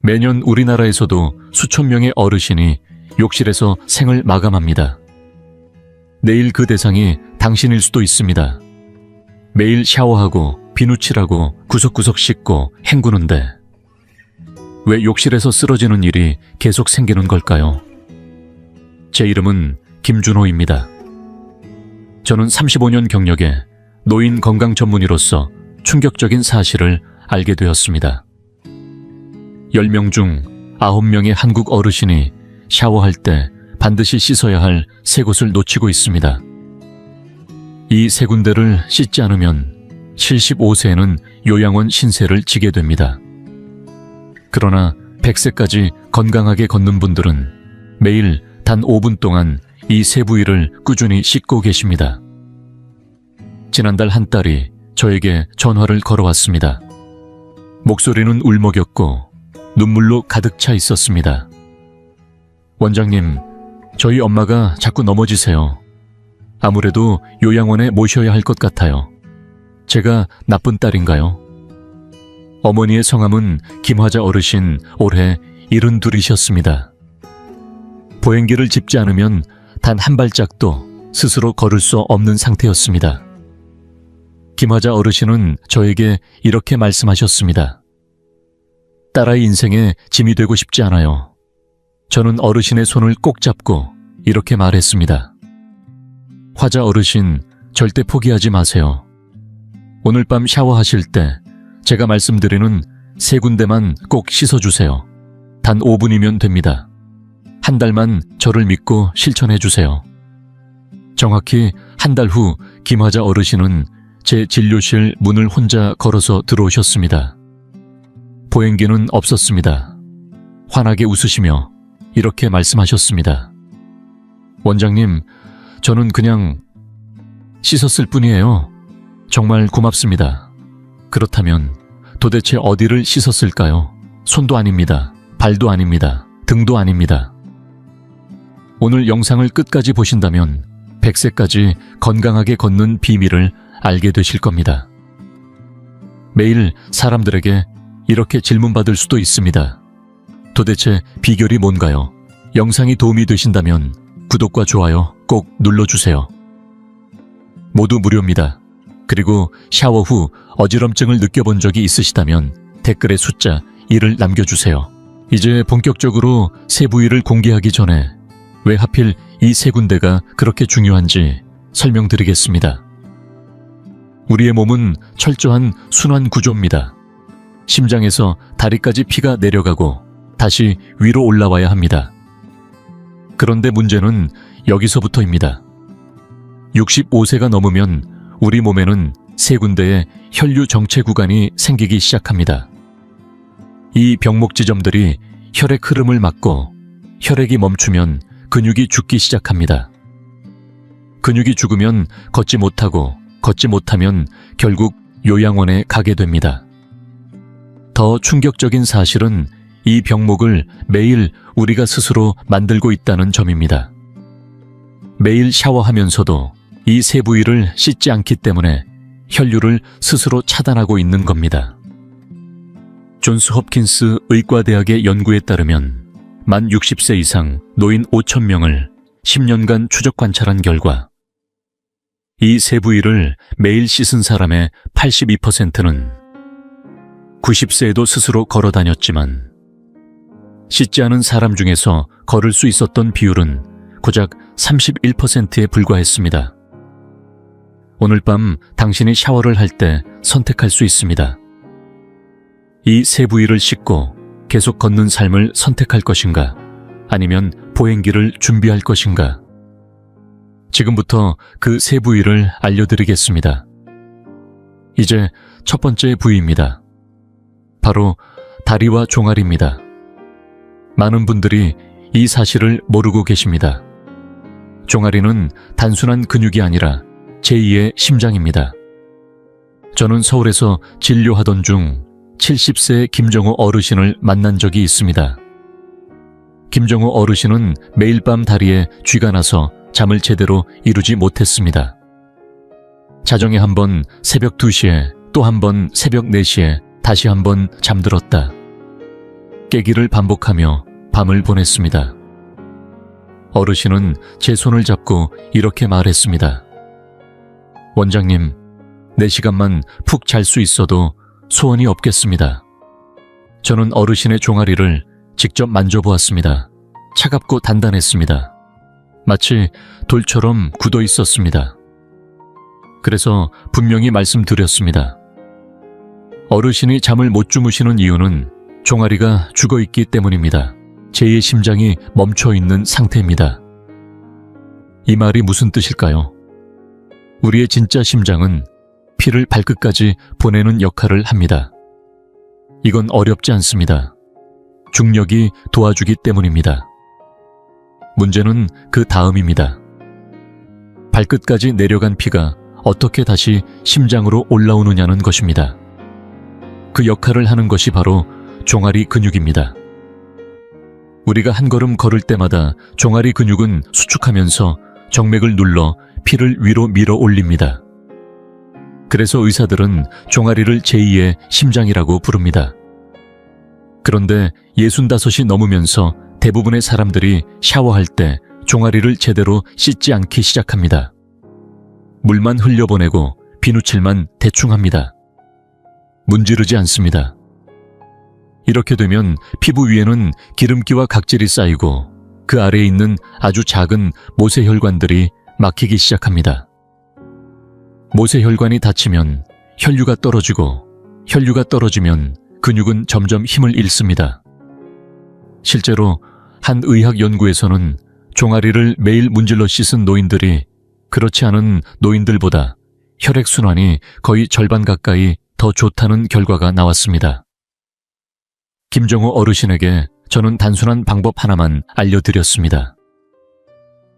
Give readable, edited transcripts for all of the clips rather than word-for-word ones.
매년 우리나라에서도 수천 명의 어르신이 욕실에서 생을 마감합니다. 내일 그 대상이 당신일 수도 있습니다. 매일 샤워하고 비누칠하고 구석구석 씻고 헹구는데 왜 욕실에서 쓰러지는 일이 계속 생기는 걸까요? 제 이름은 김준호입니다. 저는 35년 경력의 노인 건강 전문의로서 충격적인 사실을 알게 되었습니다. 10명 중 9명의 한국 어르신이 샤워할 때 반드시 씻어야 할 세 곳을 놓치고 있습니다. 이 세 군데를 씻지 않으면 75세에는 요양원 신세를 지게 됩니다. 그러나 100세까지 건강하게 걷는 분들은 매일 단 5분 동안 이 세 부위를 꾸준히 씻고 계십니다. 지난달 한 딸이 저에게 전화를 걸어왔습니다. 목소리는 울먹였고 눈물로 가득 차 있었습니다. 원장님, 저희 엄마가 자꾸 넘어지세요. 아무래도 요양원에 모셔야 할 것 같아요. 제가 나쁜 딸인가요? 어머니의 성함은 김화자 어르신 올해 72이셨습니다. 보행기를 짚지 않으면 단 한 발짝도 스스로 걸을 수 없는 상태였습니다. 김화자 어르신은 저에게 이렇게 말씀하셨습니다. 딸아이 인생에 짐이 되고 싶지 않아요. 저는 어르신의 손을 꼭 잡고 이렇게 말했습니다. 화자 어르신, 절대 포기하지 마세요. 오늘 밤 샤워하실 때 제가 말씀드리는 세 군데만 꼭 씻어주세요. 단 5분이면 됩니다. 한 달만 저를 믿고 실천해주세요. 정확히 한 달 후 김화자 어르신은 제 진료실 문을 혼자 걸어서 들어오셨습니다. 보행기는 없었습니다. 환하게 웃으시며 이렇게 말씀하셨습니다. 원장님, 저는 그냥 씻었을 뿐이에요. 정말 고맙습니다. 그렇다면 도대체 어디를 씻었을까요? 손도 아닙니다. 발도 아닙니다. 등도 아닙니다. 오늘 영상을 끝까지 보신다면 100세까지 건강하게 걷는 비밀을 알게 되실 겁니다. 매일 사람들에게 이렇게 질문받을 수도 있습니다. 도대체 비결이 뭔가요? 영상이 도움이 되신다면 구독과 좋아요 꼭 눌러주세요. 모두 무료입니다. 그리고 샤워 후 어지럼증을 느껴본 적이 있으시다면 댓글에 숫자 1을 남겨주세요. 이제 본격적으로 세 부위를 공개하기 전에 왜 하필 이 세 군데가 그렇게 중요한지 설명드리겠습니다. 우리의 몸은 철저한 순환 구조입니다. 심장에서 다리까지 피가 내려가고 다시 위로 올라와야 합니다. 그런데 문제는 여기서부터입니다. 65세가 넘으면 우리 몸에는 세 군데의 혈류 정체 구간이 생기기 시작합니다. 이 병목 지점들이 혈액 흐름을 막고 혈액이 멈추면 근육이 죽기 시작합니다. 근육이 죽으면 걷지 못하고 걷지 못하면 결국 요양원에 가게 됩니다. 더 충격적인 사실은 이 병목을 매일 우리가 스스로 만들고 있다는 점입니다. 매일 샤워하면서도 이 세 부위를 씻지 않기 때문에 혈류를 스스로 차단하고 있는 겁니다. 존스 홉킨스 의과대학의 연구에 따르면 만 60세 이상 노인 5,000명을 10년간 추적 관찰한 결과 이 세 부위를 매일 씻은 사람의 82%는 90세에도 스스로 걸어 다녔지만 씻지 않은 사람 중에서 걸을 수 있었던 비율은 고작 31%에 불과했습니다. 오늘 밤 당신이 샤워를 할 때 선택할 수 있습니다. 이 세 부위를 씻고 계속 걷는 삶을 선택할 것인가, 아니면 보행기를 준비할 것인가. 지금부터 그 세 부위를 알려드리겠습니다. 이제 첫 번째 부위입니다. 바로 다리와 종아리입니다. 많은 분들이 이 사실을 모르고 계십니다. 종아리는 단순한 근육이 아니라 제2의 심장입니다. 저는 서울에서 진료하던 중 70세 김정호 어르신을 만난 적이 있습니다. 김정호 어르신은 매일 밤 다리에 쥐가 나서 잠을 제대로 이루지 못했습니다. 자정에 한 번 새벽 2시에, 또 한 번 새벽 4시에, 다시 한 번 잠들었다. 깨기를 반복하며 밤을 보냈습니다. 어르신은 제 손을 잡고 이렇게 말했습니다. 원장님, 4시간만 푹 잘 수 있어도 소원이 없겠습니다. 저는 어르신의 종아리를 직접 만져보았습니다. 차갑고 단단했습니다. 마치 돌처럼 굳어 있었습니다. 그래서 분명히 말씀드렸습니다. 어르신이 잠을 못 주무시는 이유는 종아리가 죽어 있기 때문입니다. 제2의 심장이 멈춰 있는 상태입니다. 이 말이 무슨 뜻일까요? 우리의 진짜 심장은 피를 발끝까지 보내는 역할을 합니다. 이건 어렵지 않습니다. 중력이 도와주기 때문입니다. 문제는 그 다음입니다. 발끝까지 내려간 피가 어떻게 다시 심장으로 올라오느냐는 것입니다. 그 역할을 하는 것이 바로 종아리 근육입니다. 우리가 한 걸음 걸을 때마다 종아리 근육은 수축하면서 정맥을 눌러 피를 위로 밀어 올립니다. 그래서 의사들은 종아리를 제2의 심장이라고 부릅니다. 그런데 65이 넘으면서 대부분의 사람들이 샤워할 때 종아리를 제대로 씻지 않기 시작합니다. 물만 흘려보내고 비누칠만 대충 합니다. 문지르지 않습니다. 이렇게 되면 피부 위에는 기름기와 각질이 쌓이고 그 아래에 있는 아주 작은 모세혈관들이 막히기 시작합니다. 모세혈관이 닫히면 혈류가 떨어지고 혈류가 떨어지면 근육은 점점 힘을 잃습니다. 실제로 한 의학 연구에서는 종아리를 매일 문질러 씻은 노인들이 그렇지 않은 노인들보다 혈액순환이 거의 절반 가까이 더 좋다는 결과가 나왔습니다. 김정호 어르신에게 저는 단순한 방법 하나만 알려드렸습니다.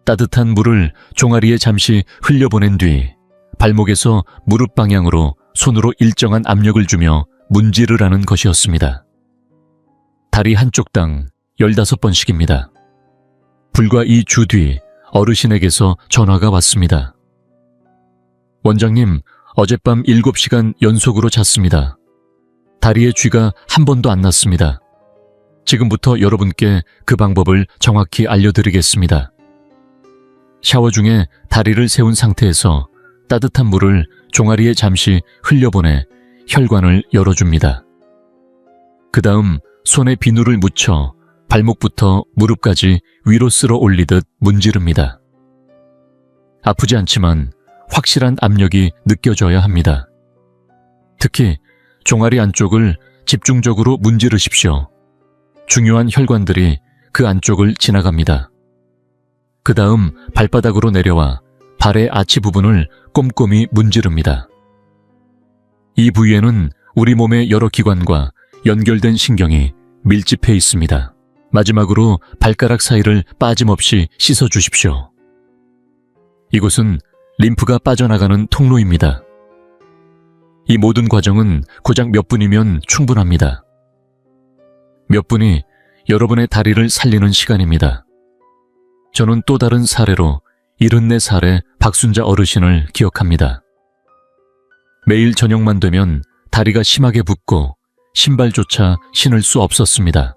따뜻한 물을 종아리에 잠시 흘려보낸 뒤 발목에서 무릎 방향으로 손으로 일정한 압력을 주며 문지르라는 것이었습니다. 다리 한쪽당 15번씩입니다. 불과 2주 뒤 어르신에게서 전화가 왔습니다. 원장님, 어젯밤 7시간 연속으로 잤습니다. 다리에 쥐가 한 번도 안 났습니다. 지금부터 여러분께 그 방법을 정확히 알려드리겠습니다. 샤워 중에 다리를 세운 상태에서 따뜻한 물을 종아리에 잠시 흘려보내 혈관을 열어줍니다. 그 다음 손에 비누를 묻혀 발목부터 무릎까지 위로 쓸어 올리듯 문지릅니다. 아프지 않지만 확실한 압력이 느껴져야 합니다. 특히 종아리 안쪽을 집중적으로 문지르십시오. 중요한 혈관들이 그 안쪽을 지나갑니다. 그 다음 발바닥으로 내려와 발의 아치 부분을 꼼꼼히 문지릅니다. 이 부위에는 우리 몸의 여러 기관과 연결된 신경이 밀집해 있습니다. 마지막으로 발가락 사이를 빠짐없이 씻어주십시오. 이곳은 림프가 빠져나가는 통로입니다. 이 모든 과정은 고작 몇 분이면 충분합니다. 몇 분이 여러분의 다리를 살리는 시간입니다. 저는 또 다른 사례로 74살의 박순자 어르신을 기억합니다. 매일 저녁만 되면 다리가 심하게 붓고 신발조차 신을 수 없었습니다.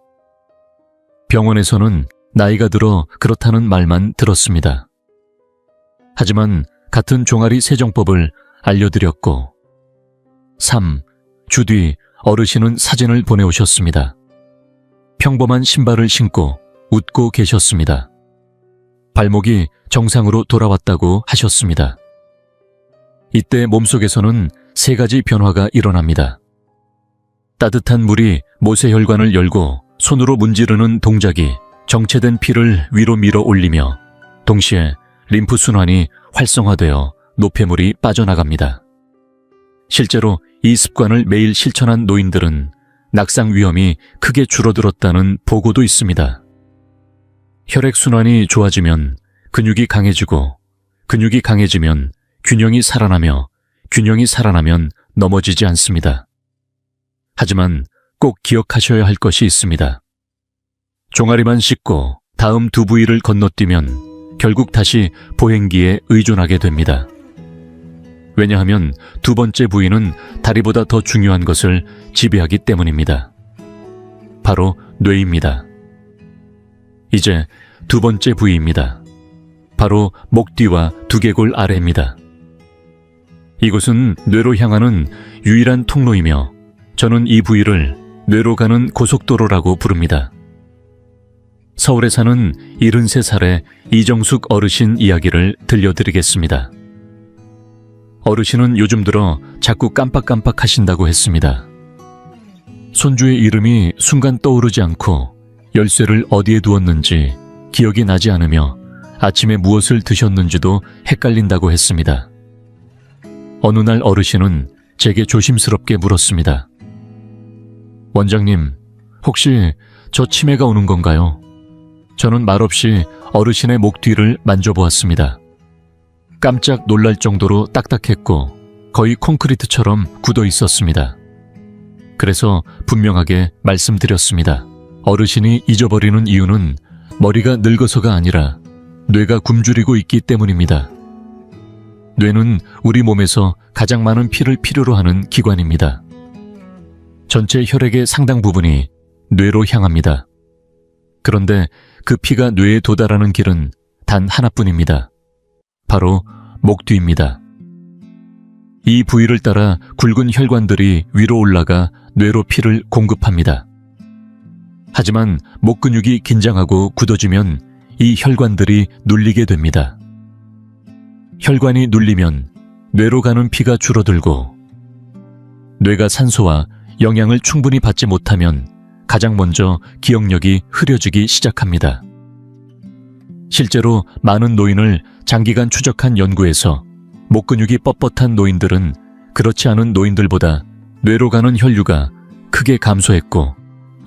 병원에서는 나이가 들어 그렇다는 말만 들었습니다. 하지만 같은 종아리 세정법을 알려드렸고 3주 뒤 어르신은 사진을 보내오셨습니다. 평범한 신발을 신고 웃고 계셨습니다. 발목이 정상으로 돌아왔다고 하셨습니다. 이때 몸속에서는 3가지 변화가 일어납니다. 따뜻한 물이 모세혈관을 열고 손으로 문지르는 동작이 정체된 피를 위로 밀어 올리며 동시에 림프 순환이 활성화되어 노폐물이 빠져나갑니다. 실제로 이 습관을 매일 실천한 노인들은 낙상 위험이 크게 줄어들었다는 보고도 있습니다. 혈액순환이 좋아지면 근육이 강해지고 근육이 강해지면 균형이 살아나며 균형이 살아나면 넘어지지 않습니다. 하지만 꼭 기억하셔야 할 것이 있습니다. 종아리만 씻고 다음 두 부위를 건너뛰면 결국 다시 보행기에 의존하게 됩니다. 왜냐하면 두 번째 부위는 다리보다 더 중요한 것을 지배하기 때문입니다. 바로 뇌입니다. 이제 두 번째 부위입니다. 바로 목 뒤와 두개골 아래입니다. 이곳은 뇌로 향하는 유일한 통로이며 저는 이 부위를 뇌로 가는 고속도로라고 부릅니다. 서울에 사는 73살의 이정숙 어르신 이야기를 들려드리겠습니다. 어르신은 요즘 들어 자꾸 깜빡깜빡 하신다고 했습니다. 손주의 이름이 순간 떠오르지 않고 열쇠를 어디에 두었는지 기억이 나지 않으며 아침에 무엇을 드셨는지도 헷갈린다고 했습니다. 어느 날 어르신은 제게 조심스럽게 물었습니다. 원장님, 혹시 저 치매가 오는 건가요? 저는 말없이 어르신의 목 뒤를 만져보았습니다. 깜짝 놀랄 정도로 딱딱했고 거의 콘크리트처럼 굳어 있었습니다. 그래서 분명하게 말씀드렸습니다. 어르신이 잊어버리는 이유는 머리가 늙어서가 아니라 뇌가 굶주리고 있기 때문입니다. 뇌는 우리 몸에서 가장 많은 피를 필요로 하는 기관입니다. 전체 혈액의 상당 부분이 뇌로 향합니다. 그런데 그 피가 뇌에 도달하는 길은 단 하나뿐입니다. 바로 목 뒤입니다. 이 부위를 따라 굵은 혈관들이 위로 올라가 뇌로 피를 공급합니다. 하지만 목 근육이 긴장하고 굳어지면 이 혈관들이 눌리게 됩니다. 혈관이 눌리면 뇌로 가는 피가 줄어들고 뇌가 산소와 영양을 충분히 받지 못하면 가장 먼저 기억력이 흐려지기 시작합니다. 실제로 많은 노인을 장기간 추적한 연구에서 목 근육이 뻣뻣한 노인들은 그렇지 않은 노인들보다 뇌로 가는 혈류가 크게 감소했고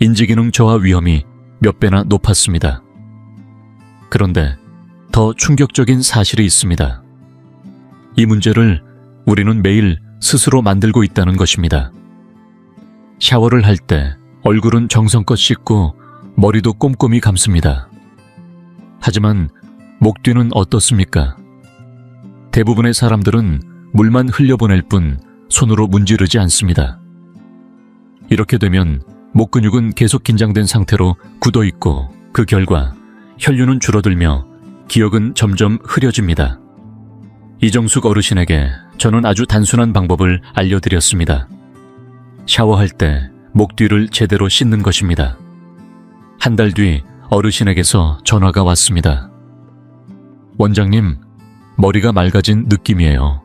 인지기능 저하 위험이 몇 배나 높았습니다. 그런데 더 충격적인 사실이 있습니다. 이 문제를 우리는 매일 스스로 만들고 있다는 것입니다. 샤워를 할 때 얼굴은 정성껏 씻고 머리도 꼼꼼히 감습니다. 하지만 목 뒤는 어떻습니까? 대부분의 사람들은 물만 흘려보낼 뿐 손으로 문지르지 않습니다. 이렇게 되면 목 근육은 계속 긴장된 상태로 굳어 있고 그 결과 혈류는 줄어들며 기억은 점점 흐려집니다. 이정숙 어르신에게 저는 아주 단순한 방법을 알려드렸습니다. 샤워할 때 목 뒤를 제대로 씻는 것입니다. 한 달 뒤 어르신에게서 전화가 왔습니다. 원장님, 머리가 맑아진 느낌이에요.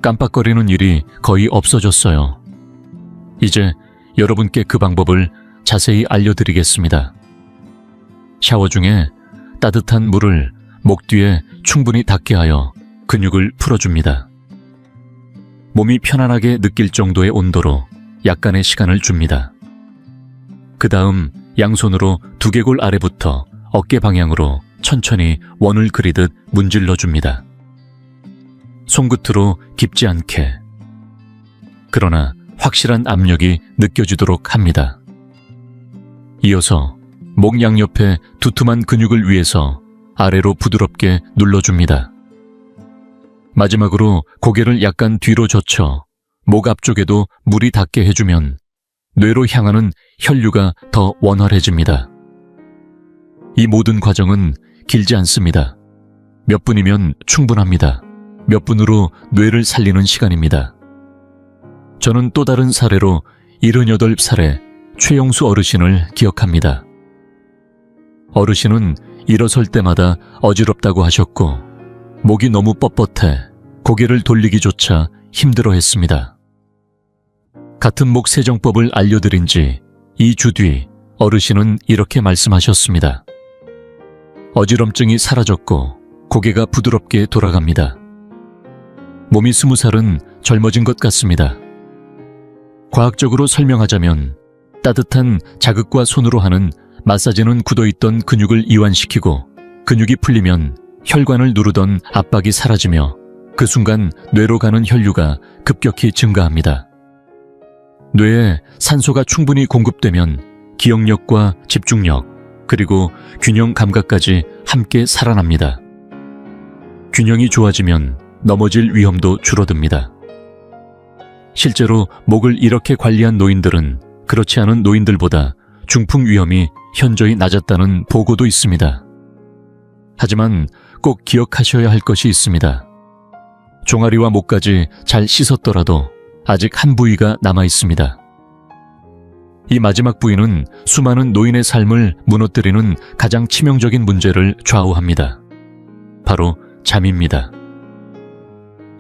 깜빡거리는 일이 거의 없어졌어요. 이제 여러분께 그 방법을 자세히 알려드리겠습니다. 샤워 중에 따뜻한 물을 목 뒤에 충분히 닿게 하여 근육을 풀어줍니다. 몸이 편안하게 느낄 정도의 온도로 약간의 시간을 줍니다. 그 다음 양손으로 두개골 아래부터 어깨 방향으로 천천히 원을 그리듯 문질러 줍니다. 손끝으로 깊지 않게, 그러나 확실한 압력이 느껴지도록 합니다. 이어서 목 양옆에 두툼한 근육을 위해서 아래로 부드럽게 눌러줍니다. 마지막으로 고개를 약간 뒤로 젖혀 목 앞쪽에도 물이 닿게 해주면 뇌로 향하는 혈류가 더 원활해집니다. 이 모든 과정은 길지 않습니다. 몇 분이면 충분합니다. 몇 분으로 뇌를 살리는 시간입니다. 저는 또 다른 사례로 78살의 최영수 어르신을 기억합니다. 어르신은 일어설 때마다 어지럽다고 하셨고 목이 너무 뻣뻣해 고개를 돌리기조차 힘들어했습니다. 같은 목 세정법을 알려드린 지 2주 뒤 어르신은 이렇게 말씀하셨습니다. 어지럼증이 사라졌고 고개가 부드럽게 돌아갑니다. 몸이 20살은 젊어진 것 같습니다. 과학적으로 설명하자면 따뜻한 자극과 손으로 하는 마사지는 굳어있던 근육을 이완시키고 근육이 풀리면 혈관을 누르던 압박이 사라지며 그 순간 뇌로 가는 혈류가 급격히 증가합니다. 뇌에 산소가 충분히 공급되면 기억력과 집중력, 그리고 균형 감각까지 함께 살아납니다. 균형이 좋아지면 넘어질 위험도 줄어듭니다. 실제로 목을 이렇게 관리한 노인들은 그렇지 않은 노인들보다 중풍 위험이 현저히 낮았다는 보고도 있습니다. 하지만 꼭 기억하셔야 할 것이 있습니다. 종아리와 목까지 잘 씻었더라도 아직 한 부위가 남아 있습니다. 이 마지막 부위는 수많은 노인의 삶을 무너뜨리는 가장 치명적인 문제를 좌우합니다. 바로 잠입니다.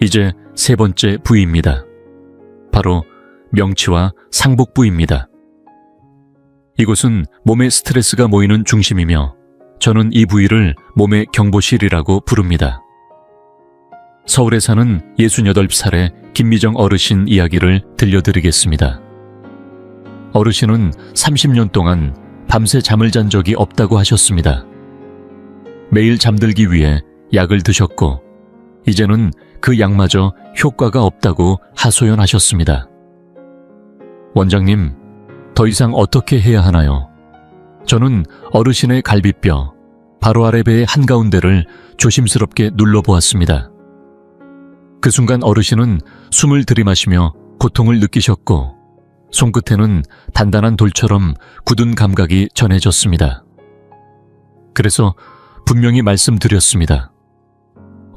이제 세 번째 부위입니다. 바로 명치와 상복 부위입니다. 이곳은 몸의 스트레스가 모이는 중심이며 저는 이 부위를 몸의 경보실이라고 부릅니다. 서울에 사는 68살의 김미정 어르신 이야기를 들려드리겠습니다. 어르신은 30년 동안 밤새 잠을 잔 적이 없다고 하셨습니다. 매일 잠들기 위해 약을 드셨고 이제는 그 약마저 효과가 없다고 하소연하셨습니다. 원장님, 더 이상 어떻게 해야 하나요? 저는 어르신의 갈비뼈, 바로 아래 배의 한가운데를 조심스럽게 눌러보았습니다. 그 순간 어르신은 숨을 들이마시며 고통을 느끼셨고 손끝에는 단단한 돌처럼 굳은 감각이 전해졌습니다. 그래서 분명히 말씀드렸습니다.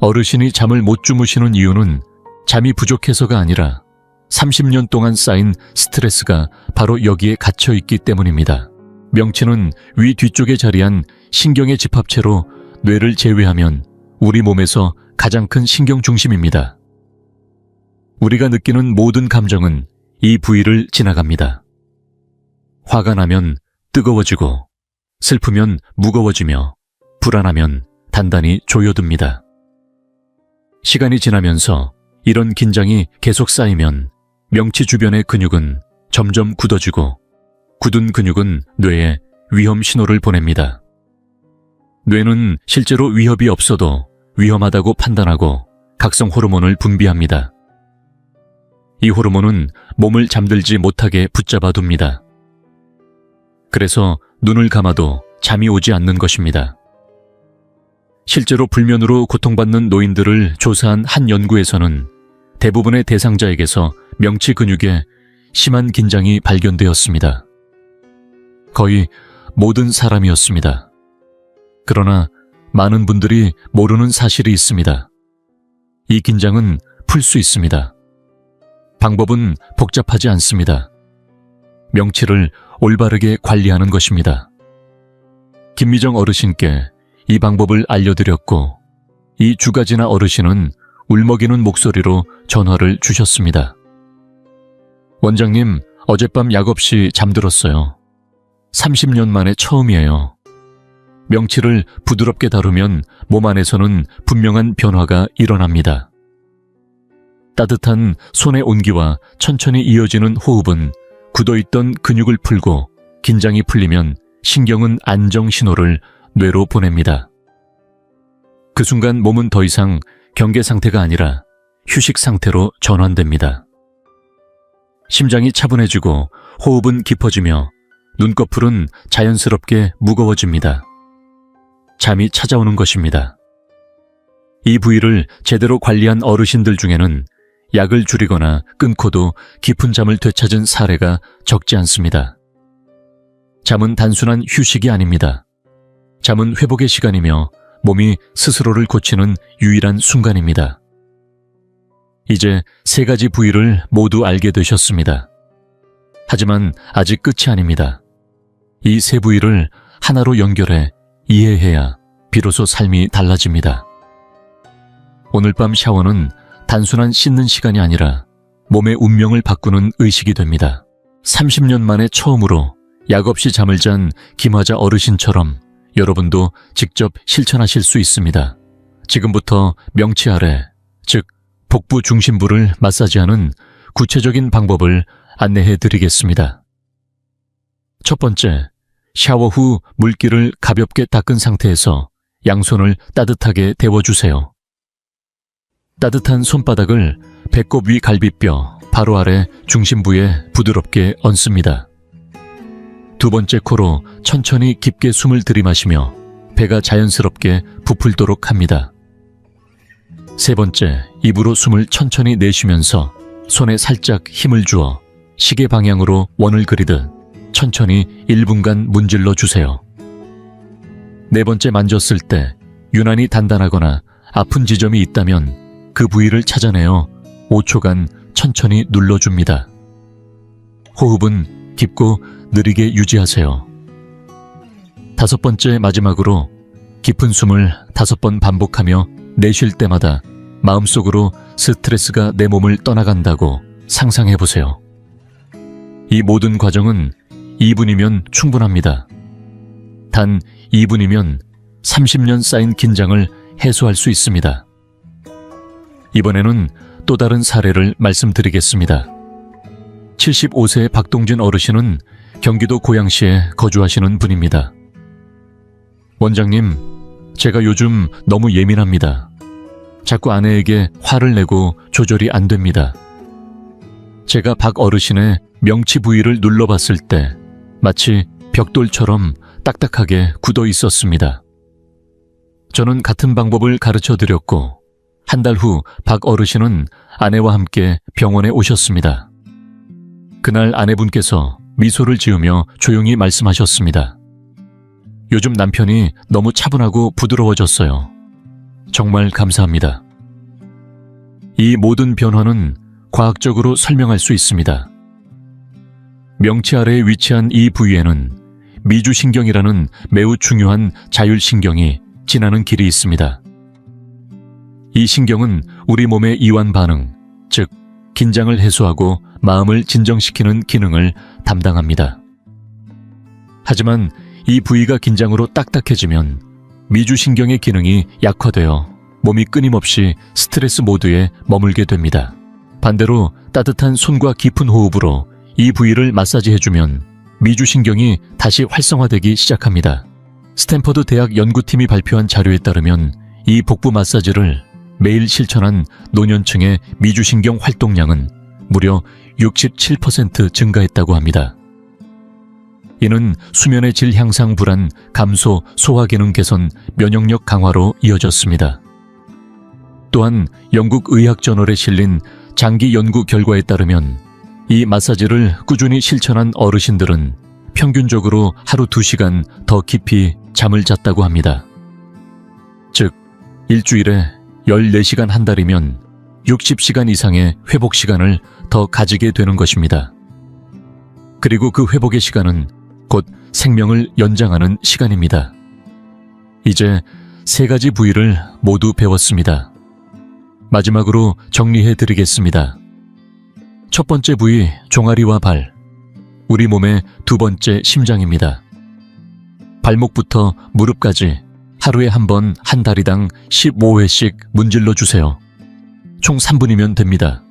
어르신이 잠을 못 주무시는 이유는 잠이 부족해서가 아니라 30년 동안 쌓인 스트레스가 바로 여기에 갇혀 있기 때문입니다. 명치는 위 뒤쪽에 자리한 신경의 집합체로 뇌를 제외하면 우리 몸에서 가장 큰 신경 중심입니다. 우리가 느끼는 모든 감정은 이 부위를 지나갑니다. 화가 나면 뜨거워지고, 슬프면 무거워지며, 불안하면 단단히 조여듭니다. 시간이 지나면서 이런 긴장이 계속 쌓이면 명치 주변의 근육은 점점 굳어지고 굳은 근육은 뇌에 위험 신호를 보냅니다. 뇌는 실제로 위협이 없어도 위험하다고 판단하고 각성 호르몬을 분비합니다. 이 호르몬은 몸을 잠들지 못하게 붙잡아 둡니다. 그래서 눈을 감아도 잠이 오지 않는 것입니다. 실제로 불면으로 고통받는 노인들을 조사한 한 연구에서는 대부분의 대상자에게서 명치 근육에 심한 긴장이 발견되었습니다. 거의 모든 사람이었습니다. 그러나 많은 분들이 모르는 사실이 있습니다. 이 긴장은 풀 수 있습니다. 방법은 복잡하지 않습니다. 명치를 올바르게 관리하는 것입니다. 김미정 어르신께 이 방법을 알려드렸고 이 주가지나 어르신은 울먹이는 목소리로 전화를 주셨습니다. 원장님, 어젯밤 약 없이 잠들었어요. 30년 만에 처음이에요. 명치를 부드럽게 다루면 몸 안에서는 분명한 변화가 일어납니다. 따뜻한 손의 온기와 천천히 이어지는 호흡은 굳어있던 근육을 풀고 긴장이 풀리면 신경은 안정 신호를 뇌로 보냅니다. 그 순간 몸은 더 이상 경계 상태가 아니라 휴식 상태로 전환됩니다. 심장이 차분해지고 호흡은 깊어지며 눈꺼풀은 자연스럽게 무거워집니다. 잠이 찾아오는 것입니다. 이 부위를 제대로 관리한 어르신들 중에는 약을 줄이거나 끊고도 깊은 잠을 되찾은 사례가 적지 않습니다. 잠은 단순한 휴식이 아닙니다. 잠은 회복의 시간이며 몸이 스스로를 고치는 유일한 순간입니다. 이제 세 가지 부위를 모두 알게 되셨습니다. 하지만 아직 끝이 아닙니다. 이 세 부위를 하나로 연결해 이해해야 비로소 삶이 달라집니다. 오늘 밤 샤워는 단순한 씻는 시간이 아니라 몸의 운명을 바꾸는 의식이 됩니다. 30년 만에 처음으로 약 없이 잠을 잔 김화자 어르신처럼 여러분도 직접 실천하실 수 있습니다. 지금부터 명치 아래, 즉 복부 중심부를 마사지하는 구체적인 방법을 안내해 드리겠습니다. 첫 번째, 샤워 후 물기를 가볍게 닦은 상태에서 양손을 따뜻하게 데워주세요. 따뜻한 손바닥을 배꼽 위 갈비뼈 바로 아래 중심부에 부드럽게 얹습니다. 두 번째 코로 천천히 깊게 숨을 들이마시며 배가 자연스럽게 부풀도록 합니다. 세 번째, 입으로 숨을 천천히 내쉬면서 손에 살짝 힘을 주어 시계 방향으로 원을 그리듯 천천히 1분간 문질러 주세요. 네 번째 만졌을 때 유난히 단단하거나 아픈 지점이 있다면 그 부위를 찾아내어 5초간 천천히 눌러줍니다. 호흡은 깊고 느리게 유지하세요. 다섯 번째 마지막으로 깊은 숨을 5번 반복하며 내쉴 때마다 마음속으로 스트레스가 내 몸을 떠나간다고 상상해보세요. 이 모든 과정은 2분이면 충분합니다. 단 2분이면 30년 쌓인 긴장을 해소할 수 있습니다. 이번에는 또 다른 사례를 말씀드리겠습니다. 75세의 박동진 어르신은 경기도 고양시에 거주하시는 분입니다. 원장님, 제가 요즘 너무 예민합니다. 자꾸 아내에게 화를 내고 조절이 안 됩니다. 제가 박 어르신의 명치 부위를 눌러봤을 때 마치 벽돌처럼 딱딱하게 굳어 있었습니다. 저는 같은 방법을 가르쳐 드렸고 한 달 후 박 어르신은 아내와 함께 병원에 오셨습니다. 그날 아내분께서 미소를 지으며 조용히 말씀하셨습니다. 요즘 남편이 너무 차분하고 부드러워졌어요. 정말 감사합니다. 이 모든 변화는 과학적으로 설명할 수 있습니다. 명치 아래에 위치한 이 부위에는 미주신경이라는 매우 중요한 자율신경이 지나는 길이 있습니다. 이 신경은 우리 몸의 이완 반응, 즉 긴장을 해소하고 마음을 진정시키는 기능을 담당합니다. 하지만 이 부위가 긴장으로 딱딱해지면 미주신경의 기능이 약화되어 몸이 끊임없이 스트레스 모드에 머물게 됩니다. 반대로 따뜻한 손과 깊은 호흡으로 이 부위를 마사지해주면 미주신경이 다시 활성화되기 시작합니다. 스탠퍼드 대학 연구팀이 발표한 자료에 따르면 이 복부 마사지를 매일 실천한 노년층의 미주신경 활동량은 무려 67% 증가했다고 합니다. 이는 수면의 질 향상 불안, 감소, 소화기능 개선, 면역력 강화로 이어졌습니다. 또한 영국 의학저널에 실린 장기 연구 결과에 따르면 이 마사지를 꾸준히 실천한 어르신들은 평균적으로 하루 2시간 더 깊이 잠을 잤다고 합니다. 즉, 일주일에 14시간 한 달이면 60시간 이상의 회복 시간을 더 가지게 되는 것입니다. 그리고 그 회복의 시간은 곧 생명을 연장하는 시간입니다. 이제 3가지 부위를 모두 배웠습니다. 마지막으로 정리해 드리겠습니다. 첫 번째 부위, 종아리와 발. 우리 몸의 2번째 심장입니다. 발목부터 무릎까지 하루에 한 번 한 다리당 15회씩 문질러 주세요. 총 3분이면 됩니다.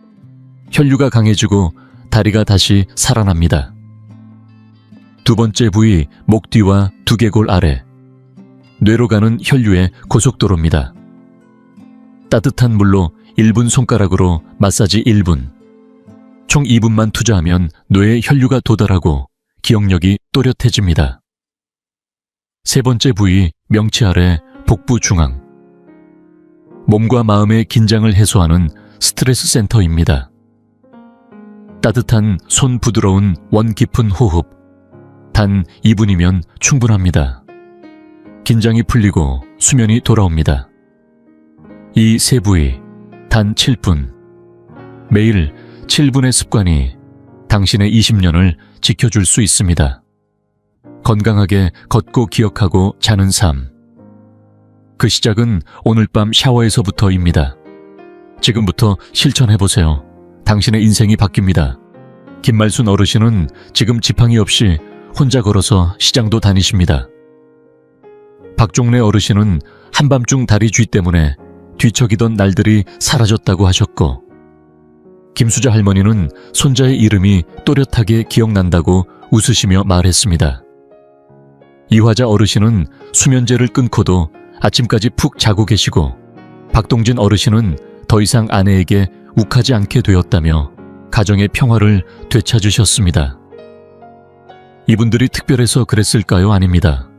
혈류가 강해지고 다리가 다시 살아납니다. 두 번째 부위, 목 뒤와 두개골 아래. 뇌로 가는 혈류의 고속도로입니다. 따뜻한 물로 1분 손가락으로 마사지 1분. 총 2분만 투자하면 뇌에 혈류가 도달하고 기억력이 또렷해집니다. 세 번째 부위, 명치 아래 복부 중앙. 몸과 마음의 긴장을 해소하는 스트레스 센터입니다. 따뜻한 손 부드러운 원 깊은 호흡. 단 2분이면 충분합니다. 긴장이 풀리고 수면이 돌아옵니다. 이 세 부위, 단 7분. 매일 7분의 습관이 당신의 20년을 지켜줄 수 있습니다. 건강하게 걷고 기억하고 자는 삶. 그 시작은 오늘 밤 샤워에서부터입니다. 지금부터 실천해보세요. 당신의 인생이 바뀝니다. 김말순 어르신은 지금 지팡이 없이 혼자 걸어서 시장도 다니십니다. 박종래 어르신은 한밤중 다리 쥐 때문에 뒤척이던 날들이 사라졌다고 하셨고, 김수자 할머니는 손자의 이름이 또렷하게 기억난다고 웃으시며 말했습니다. 이화자 어르신은 수면제를 끊고도 아침까지 푹 자고 계시고, 박동진 어르신은 더 이상 아내에게 욱하지 않게 되었다며 가정의 평화를 되찾으셨습니다. 이분들이 특별해서 그랬을까요? 아닙니다.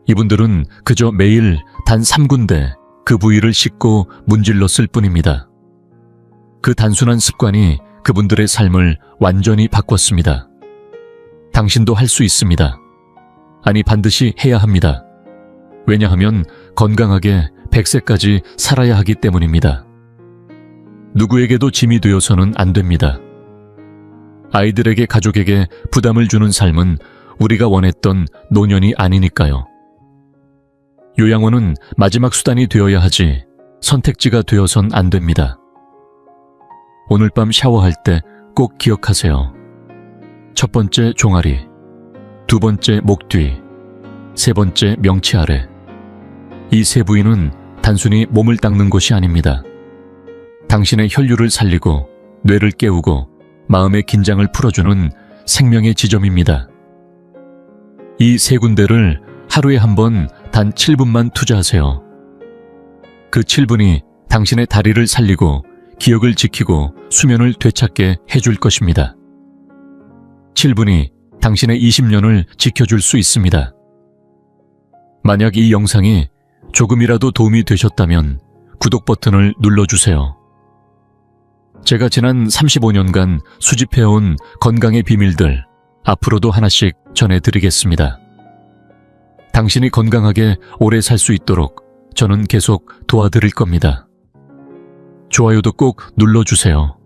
이분들은 그저 매일 단 3군데 그 부위를 씻고 문질렀을 뿐입니다. 그 단순한 습관이 그분들의 삶을 완전히 바꿨습니다. 당신도 할 수 있습니다. 아니, 반드시 해야 합니다. 왜냐하면 건강하게 100세까지 살아야 하기 때문입니다. 누구에게도 짐이 되어서는 안 됩니다. 아이들에게, 가족에게 부담을 주는 삶은 우리가 원했던 노년이 아니니까요. 요양원은 마지막 수단이 되어야 하지 선택지가 되어선 안 됩니다. 오늘 밤 샤워할 때 꼭 기억하세요. 첫 번째 종아리, 두 번째 목 뒤, 세 번째 명치 아래. 이 세 부위는 단순히 몸을 닦는 곳이 아닙니다. 당신의 혈류를 살리고 뇌를 깨우고 마음의 긴장을 풀어주는 생명의 지점입니다. 이 세 군데를 하루에 한 번 단 7분만 투자하세요. 그 7분이 당신의 다리를 살리고 기억을 지키고 수면을 되찾게 해줄 것입니다. 7분이 당신의 20년을 지켜줄 수 있습니다. 만약 이 영상이 조금이라도 도움이 되셨다면 구독 버튼을 눌러주세요. 제가 지난 35년간 수집해온 건강의 비밀들 앞으로도 하나씩 전해드리겠습니다. 당신이 건강하게 오래 살 수 있도록 저는 계속 도와드릴 겁니다. 좋아요도 꼭 눌러주세요.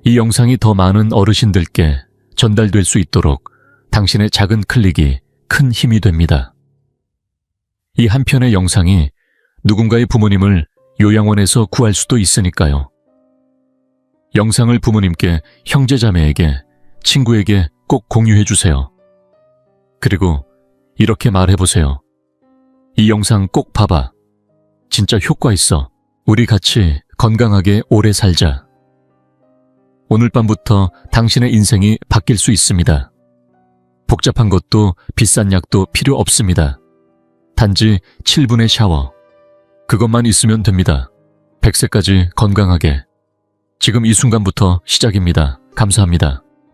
이 영상이 더 많은 어르신들께 전달될 수 있도록 당신의 작은 클릭이 큰 힘이 됩니다. 이 한 편의 영상이 누군가의 부모님을 요양원에서 구할 수도 있으니까요. 영상을 부모님께, 형제자매에게, 친구에게 꼭 공유해주세요. 그리고 이렇게 말해보세요. 이 영상 꼭 봐봐. 진짜 효과 있어. 우리 같이 건강하게 오래 살자. 오늘 밤부터 당신의 인생이 바뀔 수 있습니다. 복잡한 것도 비싼 약도 필요 없습니다. 단지 7분의 샤워. 그것만 있으면 됩니다. 100세까지 건강하게. 지금 이 순간부터 시작입니다. 감사합니다.